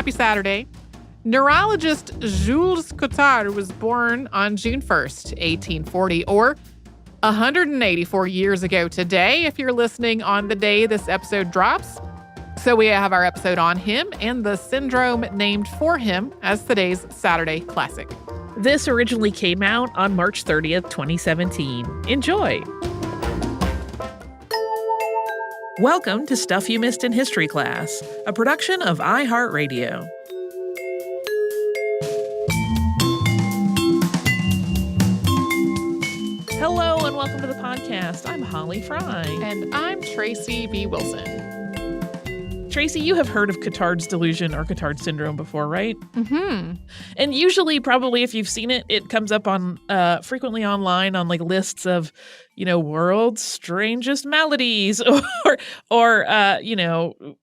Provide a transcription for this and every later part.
Happy Saturday. Neurologist Jules Cotard was born on June 1st, 1840, or 184 years ago today, if you're listening on the day this episode drops. So we have our episode on him and the syndrome named for him as today's Saturday Classic. This originally came out on March 30th, 2017. Enjoy! Welcome to Stuff You Missed in History Class, a production of iHeartRadio. Hello and welcome to the podcast. I'm Holly Fry. And I'm Tracy B. Wilson. Tracy, you have heard of Cotard's delusion or Cotard syndrome before, right? Mm-hmm. And usually, probably if you've seen it, it comes up on frequently online on like lists of, world's strangest maladies or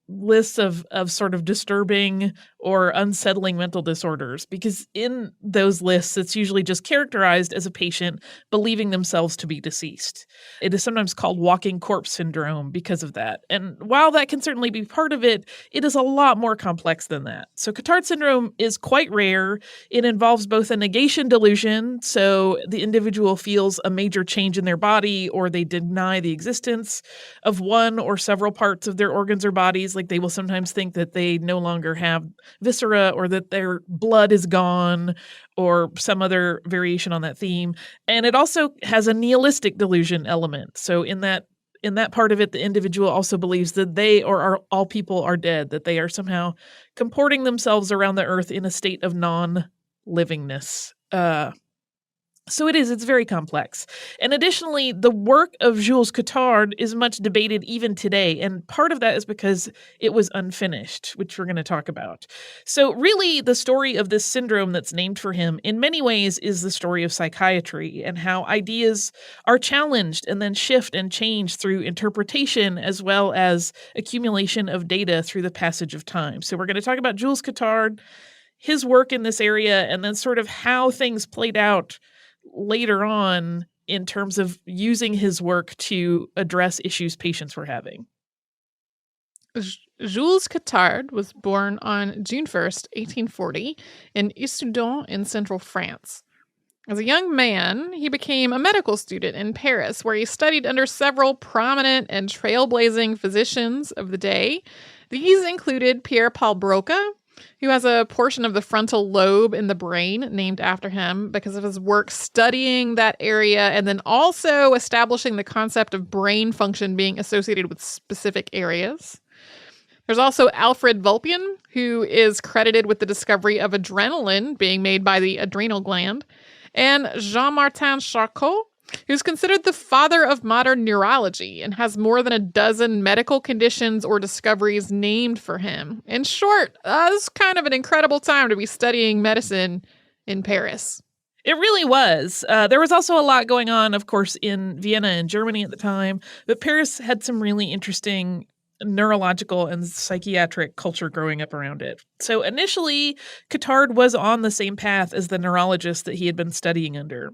lists of sort of disturbing or unsettling mental disorders. Because in those lists, it's usually just characterized as a patient believing themselves to be deceased. It is sometimes called walking corpse syndrome because of that. And while that can certainly be part of it, it is a lot more complex than that. So Cotard syndrome is quite rare. It involves both a negation delusion, so the individual feels a major change in their body, or they deny the existence of one or several parts of their organs or bodies. Like they will sometimes think that they no longer have viscera or that their blood is gone or some other variation on that theme. And it also has a nihilistic delusion element. So in that part of it, the individual also believes that they or all people are dead, that they are somehow comporting themselves around the earth in a state of non-livingness. So it's very complex. And additionally, the work of Jules Cotard is much debated even today. And part of that is because it was unfinished, which we're going to talk about. So really, the story of this syndrome that's named for him in many ways is the story of psychiatry and how ideas are challenged and then shift and change through interpretation as well as accumulation of data through the passage of time. So we're going to talk about Jules Cotard, his work in this area, and then sort of how things played out later on in terms of using his work to address issues patients were having. Jules Cotard was born on June 1st, 1840, in Issoudun in central France. As a young man, he became a medical student in Paris, where he studied under several prominent and trailblazing physicians of the day. These included Pierre-Paul Broca, who has a portion of the frontal lobe in the brain named after him because of his work studying that area and then also establishing the concept of brain function being associated with specific areas. There's also Alfred Vulpian, who is credited with the discovery of adrenaline being made by the adrenal gland, and Jean-Martin Charcot, who's considered the father of modern neurology and has more than a dozen medical conditions or discoveries named for him. In short, it's kind of an incredible time to be studying medicine in Paris. It really was. There was also a lot going on, of course, in Vienna and Germany at the time, but Paris had some really interesting neurological and psychiatric culture growing up around it. So initially, Cotard was on the same path as the neurologist that he had been studying under.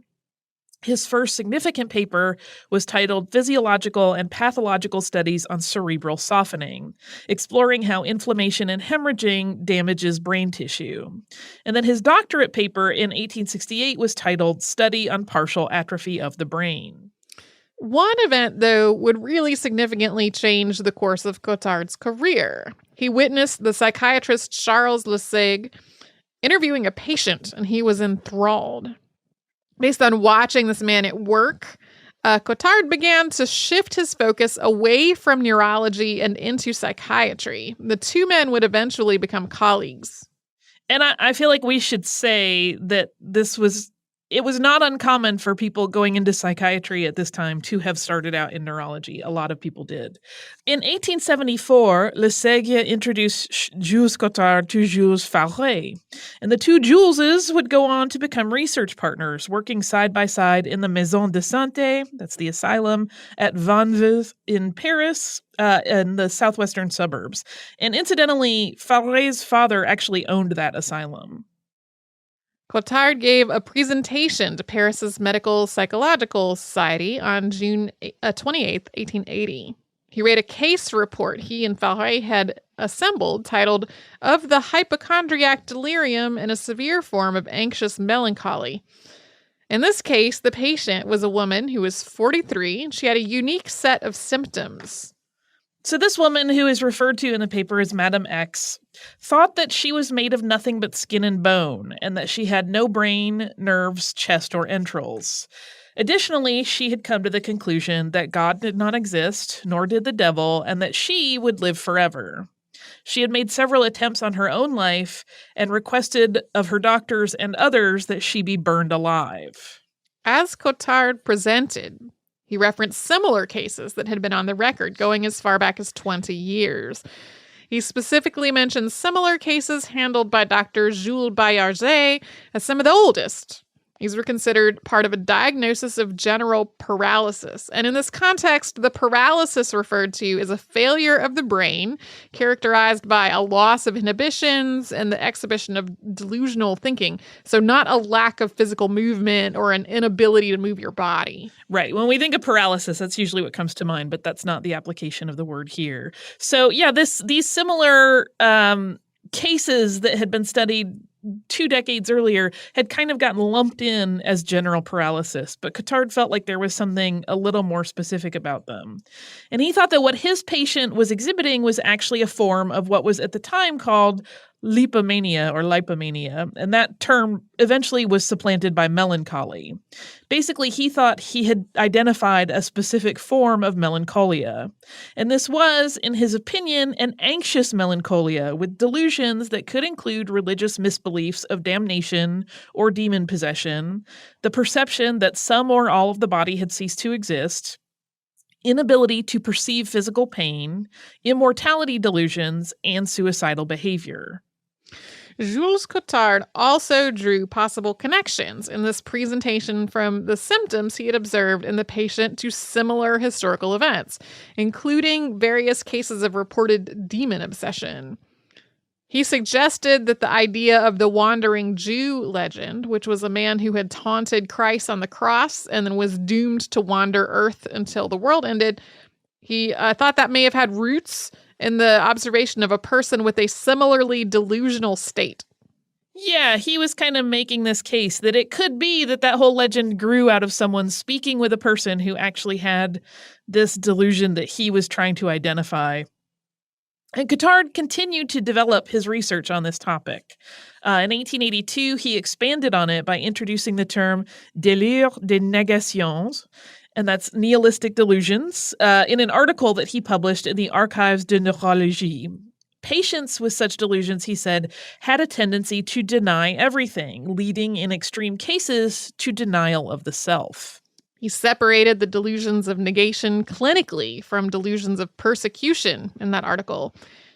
His first significant paper was titled Physiological and Pathological Studies on Cerebral Softening, exploring how inflammation and hemorrhaging damages brain tissue. And then his doctorate paper in 1868 was titled Study on Partial Atrophy of the Brain. One event, though, would really significantly change the course of Cotard's career. He witnessed the psychiatrist Charles Lessegue interviewing a patient, and he was enthralled. Based on watching this man at work, Cotard began to shift his focus away from neurology and into psychiatry. The two men would eventually become colleagues. And I feel like we should say that it was not uncommon for people going into psychiatry at this time to have started out in neurology. A lot of people did. In 1874, Lessegue introduced Jules Cotard to Jules Faure. And the two Juleses would go on to become research partners, working side by side in the Maison de Santé, that's the asylum, at Vanves in Paris, in the southwestern suburbs. And incidentally, Faure's father actually owned that asylum. Cotard gave a presentation to Paris's Medical Psychological Society on June 28, 1880. He read a case report he and Faure had assembled titled Of the Hypochondriac Delirium in a Severe Form of Anxious Melancholy. In this case, the patient was a woman who was 43, and she had a unique set of symptoms. So this woman, who is referred to in the paper as Madame X, thought that she was made of nothing but skin and bone, and that she had no brain, nerves, chest, or entrails. Additionally, she had come to the conclusion that God did not exist, nor did the devil, and that she would live forever. She had made several attempts on her own life and requested of her doctors and others that she be burned alive. As Cotard presented, he referenced similar cases that had been on the record going as far back as 20 years. He specifically mentioned similar cases handled by Dr. Jules Cotard as some of the oldest. These were considered part of a diagnosis of general paralysis. And in this context, the paralysis referred to is a failure of the brain characterized by a loss of inhibitions and the exhibition of delusional thinking. So not a lack of physical movement or an inability to move your body. Right. When we think of paralysis, that's usually what comes to mind, but that's not the application of the word here. So yeah, these similar cases that had been studied 2 decades earlier had kind of gotten lumped in as general paralysis, but Cotard felt like there was something a little more specific about them. And he thought that what his patient was exhibiting was actually a form of what was at the time called lipomania, and that term eventually was supplanted by melancholy. Basically, he thought he had identified a specific form of melancholia, and this was, in his opinion, an anxious melancholia with delusions that could include religious misbeliefs of damnation or demon possession, the perception that some or all of the body had ceased to exist, inability to perceive physical pain, immortality delusions, and suicidal behavior. Jules Cotard also drew possible connections in this presentation from the symptoms he had observed in the patient to similar historical events, including various cases of reported demon obsession. He suggested that the idea of the wandering Jew legend, which was a man who had taunted Christ on the cross and then was doomed to wander earth until the world ended, he thought that may have had roots in the observation of a person with a similarly delusional state. Yeah, he was kind of making this case that it could be that whole legend grew out of someone speaking with a person who actually had this delusion that he was trying to identify. And Cotard continued to develop his research on this topic. In 1882, he expanded on it by introducing the term délire de négations, and that's nihilistic delusions, in an article that he published in the Archives de Neurologie. Patients with such delusions, he said, had a tendency to deny everything, leading in extreme cases to denial of the self. He separated the delusions of negation clinically from delusions of persecution in that article.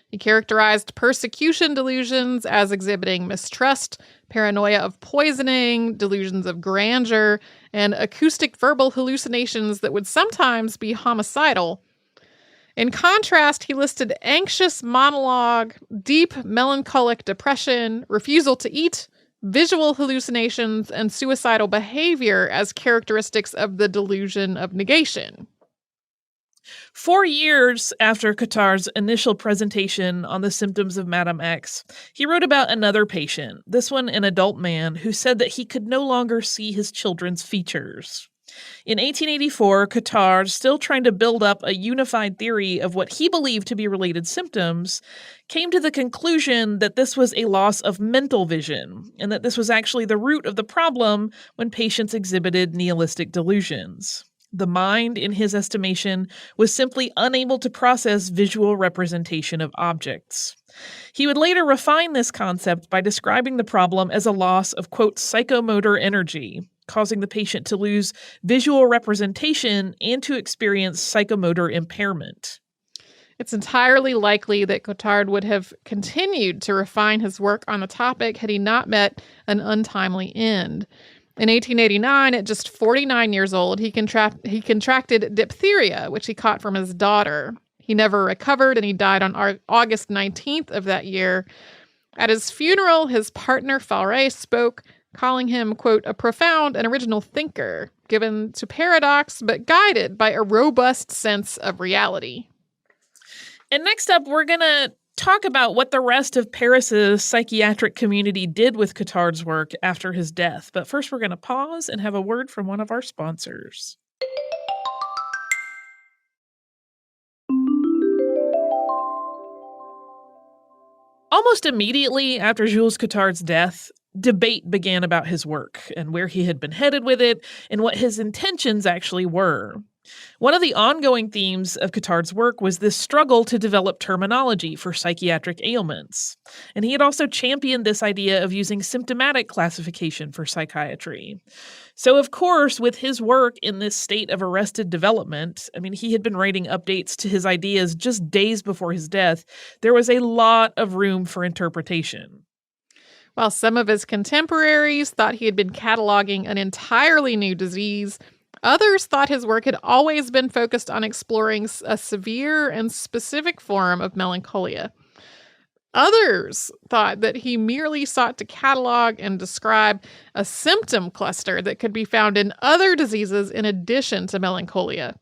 He characterized persecution delusions as exhibiting mistrust, paranoia of poisoning, delusions of grandeur, and acoustic verbal hallucinations that would sometimes be homicidal. In contrast, he listed anxious monologue, deep melancholic depression, refusal to eat, visual hallucinations, and suicidal behavior as characteristics of the delusion of negation. 4 years after Cotard's initial presentation on the symptoms of Madame X, he wrote about another patient, this one an adult man, who said that he could no longer see his children's features. In 1884, Cotard, still trying to build up a unified theory of what he believed to be related symptoms, came to the conclusion that this was a loss of mental vision, and that this was actually the root of the problem when patients exhibited nihilistic delusions. The mind, in his estimation, was simply unable to process visual representation of objects. He would later refine this concept by describing the problem as a loss of, quote, psychomotor energy, causing the patient to lose visual representation and to experience psychomotor impairment. It's entirely likely that Cotard would have continued to refine his work on the topic had he not met an untimely end. In 1889, at just 49 years old, he contracted diphtheria, which he caught from his daughter. He never recovered, and he died on August 19th of that year. At his funeral, his partner Faure spoke, calling him, quote, a profound and original thinker, given to paradox but guided by a robust sense of reality. And next up, we're going to talk about what the rest of Paris's psychiatric community did with Cotard's work after his death. But first, we're going to pause and have a word from one of our sponsors. Almost immediately after Jules Cotard's death, debate began about his work and where he had been headed with it and what his intentions actually were. One of the ongoing themes of Cotard's work was this struggle to develop terminology for psychiatric ailments. And he had also championed this idea of using symptomatic classification for psychiatry. So, of course, with his work in this state of arrested development, he had been writing updates to his ideas just days before his death. There was a lot of room for interpretation. While some of his contemporaries thought he had been cataloging an entirely new disease, others thought his work had always been focused on exploring a severe and specific form of melancholia. Others thought that he merely sought to catalog and describe a symptom cluster that could be found in other diseases in addition to melancholia.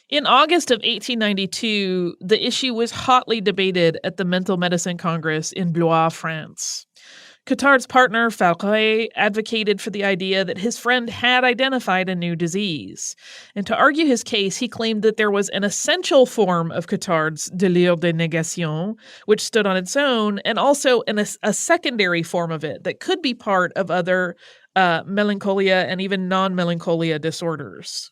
In August of 1892, the issue was hotly debated at the Mental Medicine Congress in Blois, France. Cotard's partner, Faure, advocated for the idea that his friend had identified a new disease. And to argue his case, he claimed that there was an essential form of Cotard's délire de négation, which stood on its own, and also a secondary form of it that could be part of other melancholia and even non-melancholia disorders.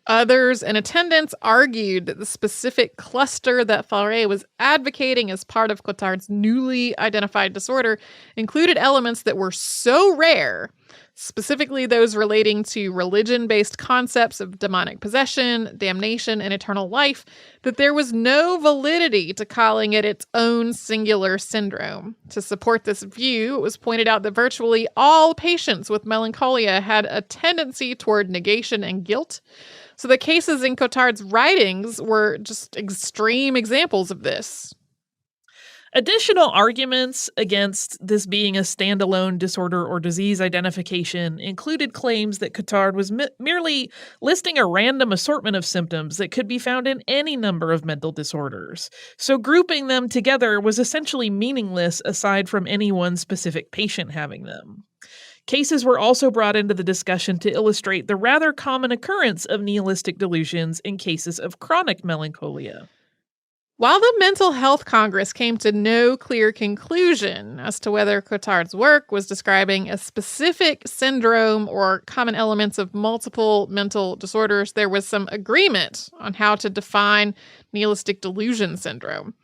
Others in attendance argued that the specific cluster that Faure was advocating as part of Cotard's newly identified disorder included elements that were so rare, specifically those relating to religion-based concepts of demonic possession, damnation, and eternal life, that there was no validity to calling it its own singular syndrome. To support this view, it was pointed out that virtually all patients with melancholia had a tendency toward negation and guilt. So the cases in Cotard's writings were just extreme examples of this. Additional arguments against this being a standalone disorder or disease identification included claims that Cotard was merely listing a random assortment of symptoms that could be found in any number of mental disorders. So grouping them together was essentially meaningless aside from any one specific patient having them. Cases were also brought into the discussion to illustrate the rather common occurrence of nihilistic delusions in cases of chronic melancholia. While the Mental Health Congress came to no clear conclusion as to whether Cotard's work was describing a specific syndrome or common elements of multiple mental disorders, there was some agreement on how to define nihilistic delusion syndrome.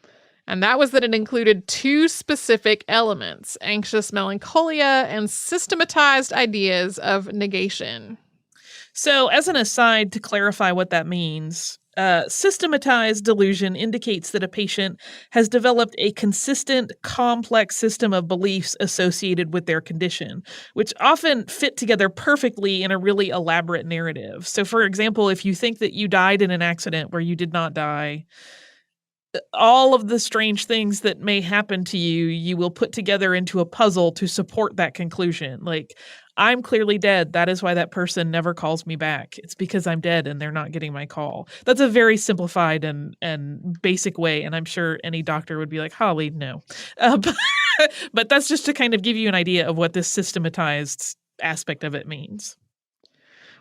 And that was that it included two specific elements: anxious melancholia and systematized ideas of negation. So, as an aside to clarify what that means, systematized delusion indicates that a patient has developed a consistent, complex system of beliefs associated with their condition, which often fit together perfectly in a really elaborate narrative. So, for example, if you think that you died in an accident where you did not die, all of the strange things that may happen to you, you will put together into a puzzle to support that conclusion. Like, I'm clearly dead. That is why that person never calls me back. It's because I'm dead and they're not getting my call. That's a very simplified and basic way. And I'm sure any doctor would be like, Holly, no. But that's just to kind of give you an idea of what this systematized aspect of it means.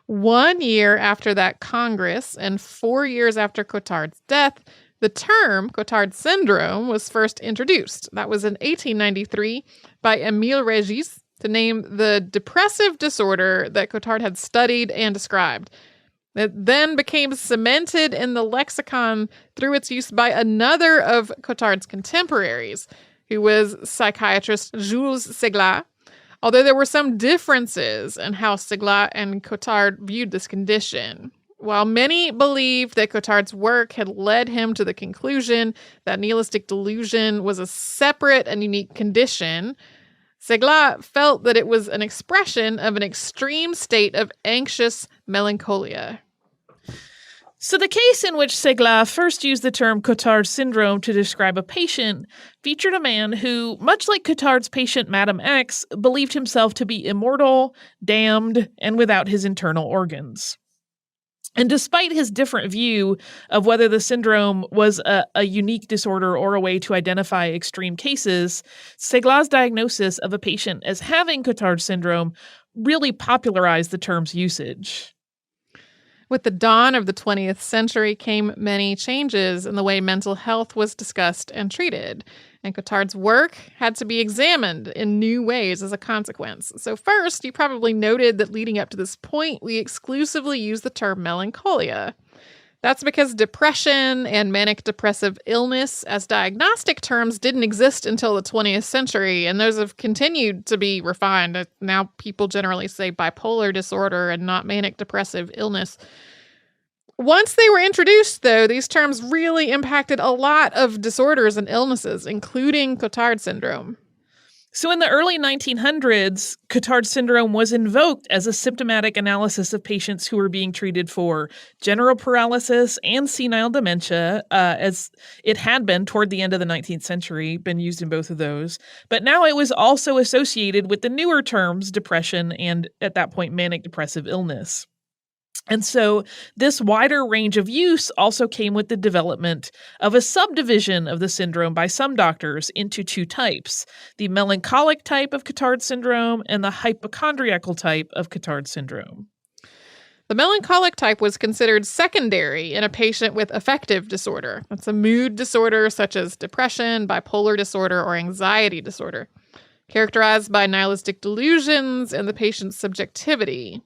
1 year after that Congress and 4 years after Cotard's death, the term Cotard syndrome was first introduced. That was in 1893 by Émile Régis to name the depressive disorder that Cotard had studied and described. It then became cemented in the lexicon through its use by another of Cotard's contemporaries, who was psychiatrist Jules Cotard, although there were some differences in how Cotard and Cotard viewed this condition. While many believed that Cotard's work had led him to the conclusion that nihilistic delusion was a separate and unique condition, Cotard felt that it was an expression of an extreme state of anxious melancholia. So the case in which Cotard first used the term Cotard syndrome to describe a patient featured a man who, much like Cotard's patient Madame X, believed himself to be immortal, damned, and without his internal organs. And despite his different view of whether the syndrome was a unique disorder or a way to identify extreme cases, Segla's diagnosis of a patient as having Cotard syndrome really popularized the term's usage. With the dawn of the 20th century came many changes in the way mental health was discussed and treated, and Cotard's work had to be examined in new ways as a consequence. So first, you probably noted that leading up to this point, we exclusively use the term melancholia. That's because depression and manic depressive illness as diagnostic terms didn't exist until the 20th century, and those have continued to be refined. Now people generally say bipolar disorder and not manic depressive illness. Once they were introduced, though, these terms really impacted a lot of disorders and illnesses, including Cotard syndrome. So in the early 1900s, Cotard syndrome was invoked as a symptomatic analysis of patients who were being treated for general paralysis and senile dementia, as it had been toward the end of the 19th century, been used in both of those. But now it was also associated with the newer terms, depression and, at that point, manic depressive illness. And so this wider range of use also came with the development of a subdivision of the syndrome by some doctors into two types, the melancholic type of Cotard syndrome and the hypochondriacal type of Cotard syndrome. The melancholic type was considered secondary in a patient with affective disorder. That's a mood disorder such as depression, bipolar disorder, or anxiety disorder, characterized by nihilistic delusions and the patient's subjectivity.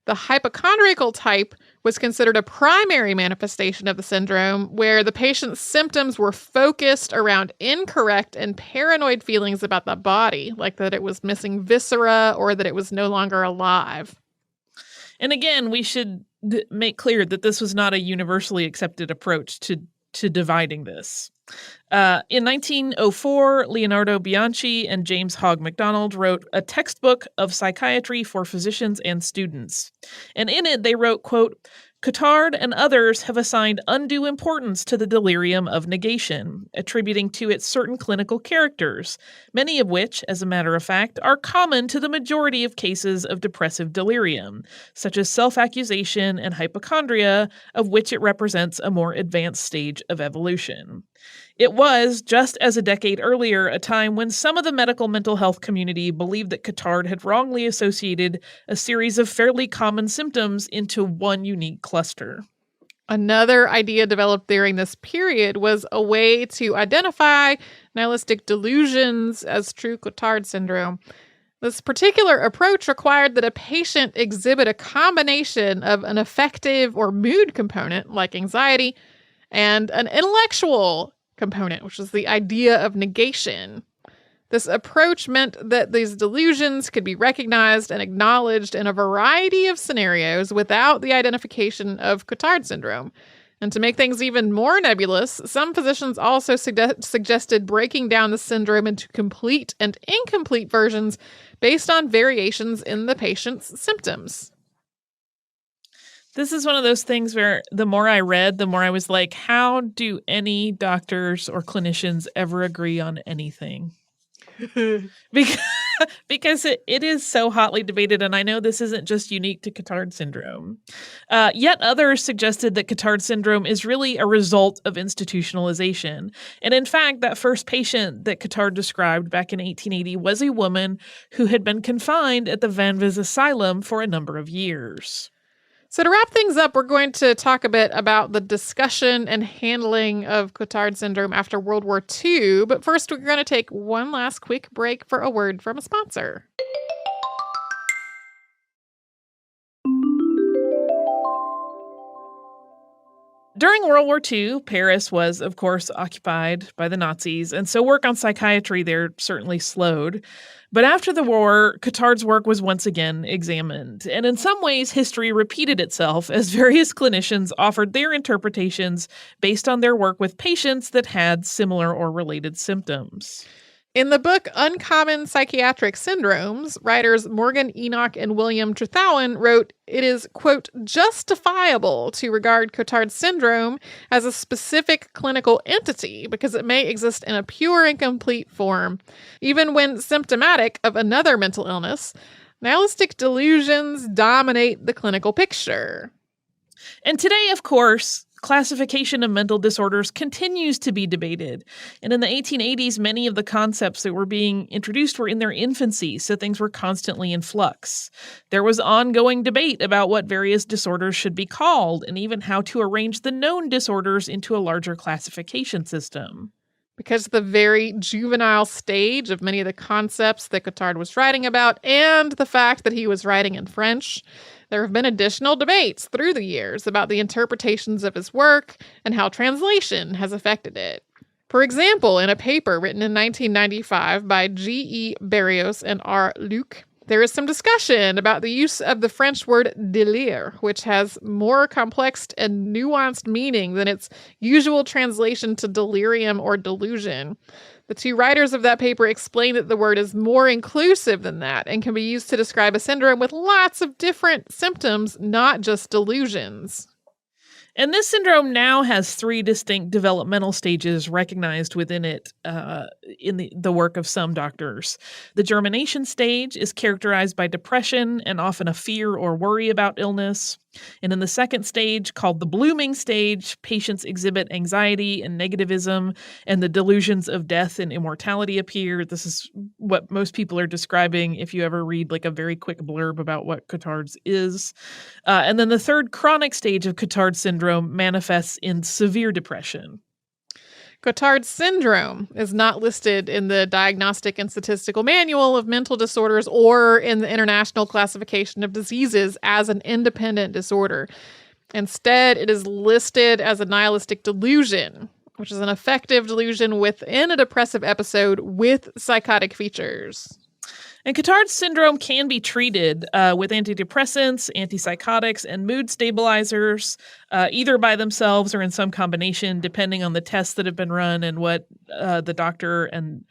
The hypochondriacal type was considered a primary manifestation of the syndrome, where the patient's symptoms were focused around incorrect and paranoid feelings about the body, like that it was missing viscera or that it was no longer alive. And again, we should make clear that this was not a universally accepted approach to dividing this. In 1904, Leonardo Bianchi and James Hogg MacDonald wrote a textbook of psychiatry for physicians and students. And in it, they wrote, quote, Cotard and others have assigned undue importance to the delirium of negation, attributing to it certain clinical characters, many of which, as a matter of fact, are common to the majority of cases of depressive delirium, such as self-accusation and hypochondria, of which it represents a more advanced stage of evolution. It was, just as a decade earlier, a time when some of the medical mental health community believed that Cotard had wrongly associated a series of fairly common symptoms into one unique cluster. Another idea developed during this period was a way to identify nihilistic delusions as true Cotard syndrome. This particular approach required that a patient exhibit a combination of an affective or mood component, like anxiety, and an intellectual component, which is the idea of negation. This approach meant that these delusions could be recognized and acknowledged in a variety of scenarios without the identification of Cotard syndrome. And to make things even more nebulous, some physicians also suggested breaking down the syndrome into complete and incomplete versions based on variations in the patient's symptoms. This is one of those things where the more I read, the more I was like, how do any doctors or clinicians ever agree on anything? Because it is so hotly debated, and I know this isn't just unique to Cotard syndrome. Yet others suggested that Cotard syndrome is really a result of institutionalization. And in fact, that first patient that Cotard described back in 1880 was a woman who had been confined at the Van Vis Asylum for a number of years. So to wrap things up, we're going to talk a bit about the discussion and handling of Cotard syndrome after World War II. But first, we're going to take one last quick break for a word from a sponsor. During World War II, Paris was, of course, occupied by the Nazis, and so work on psychiatry there certainly slowed. But after the war, Cotard's work was once again examined, and in some ways, history repeated itself as various clinicians offered their interpretations based on their work with patients that had similar or related symptoms. In the book Uncommon Psychiatric Syndromes, writers Morgan Enoch and William Truthowan wrote, it is, quote, justifiable to regard Cotard syndrome as a specific clinical entity because it may exist in a pure and complete form. Even when symptomatic of another mental illness, nihilistic delusions dominate the clinical picture. And today, of course, classification of mental disorders continues to be debated. And in the 1880s, many of the concepts that were being introduced were in their infancy, so things were constantly in flux. There was ongoing debate about what various disorders should be called, and even how to arrange the known disorders into a larger classification system. Because of the very juvenile stage of many of the concepts that Cotard was writing about, and the fact that he was writing in French, there have been additional debates through the years about the interpretations of his work and how translation has affected it. For example, in a paper written in 1995 by G.E. Barrios and R. Luc, there is some discussion about the use of the French word délire, which has more complex and nuanced meaning than its usual translation to delirium or delusion. The two writers of that paper explain that the word is more inclusive than that and can be used to describe a syndrome with lots of different symptoms, not just delusions. And this syndrome now has 3 distinct developmental stages recognized within it in the work of some doctors. The germination stage is characterized by depression and often a fear or worry about illness. And in the second stage, called the blooming stage, patients exhibit anxiety and negativism, and the delusions of death and immortality appear. This is what most people are describing if you ever read like a very quick blurb about what Cotard's is. And then the third chronic stage of Cotard syndrome manifests in severe depression. Cotard syndrome is not listed in the Diagnostic and Statistical Manual of Mental Disorders or in the International Classification of Diseases as an independent disorder. Instead, it is listed as a nihilistic delusion, which is an affective delusion within a depressive episode with psychotic features. And Cotard syndrome can be treated with antidepressants, antipsychotics, and mood stabilizers, either by themselves or in some combination, depending on the tests that have been run and what the doctor and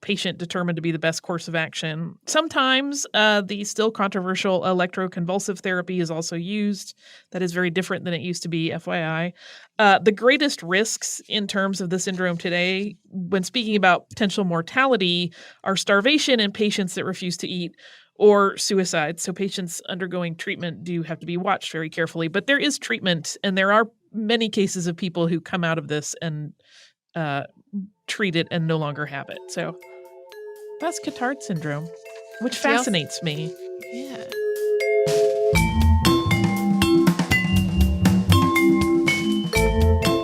patient determined to be the best course of action. Sometimes the still controversial electroconvulsive therapy is also used. That is very different than it used to be, FYI. The greatest risks in terms of the syndrome today, when speaking about potential mortality, are starvation in patients that refuse to eat, or suicide. So patients undergoing treatment do have to be watched very carefully. But there is treatment, and there are many cases of people who come out of this and treat it and no longer have it. So that's Cotard syndrome, which fascinates me. Yeah.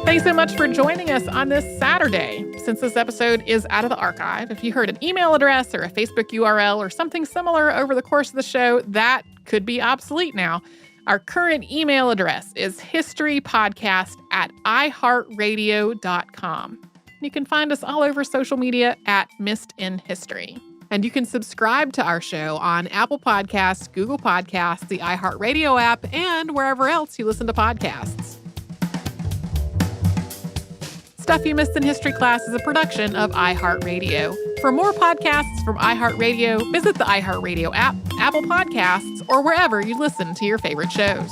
Thanks so much for joining us on this Saturday. Since this episode is out of the archive, if you heard an email address or a Facebook URL or something similar over the course of the show, that could be obsolete now. Our current email address is historypodcast@iHeartRadio.com. You can find us all over social media at Missed in History. And you can subscribe to our show on Apple Podcasts, Google Podcasts, the iHeartRadio app, and wherever else you listen to podcasts. Stuff You Missed in History Class is a production of iHeartRadio. For more podcasts from iHeartRadio, visit the iHeartRadio app, Apple Podcasts, or wherever you listen to your favorite shows.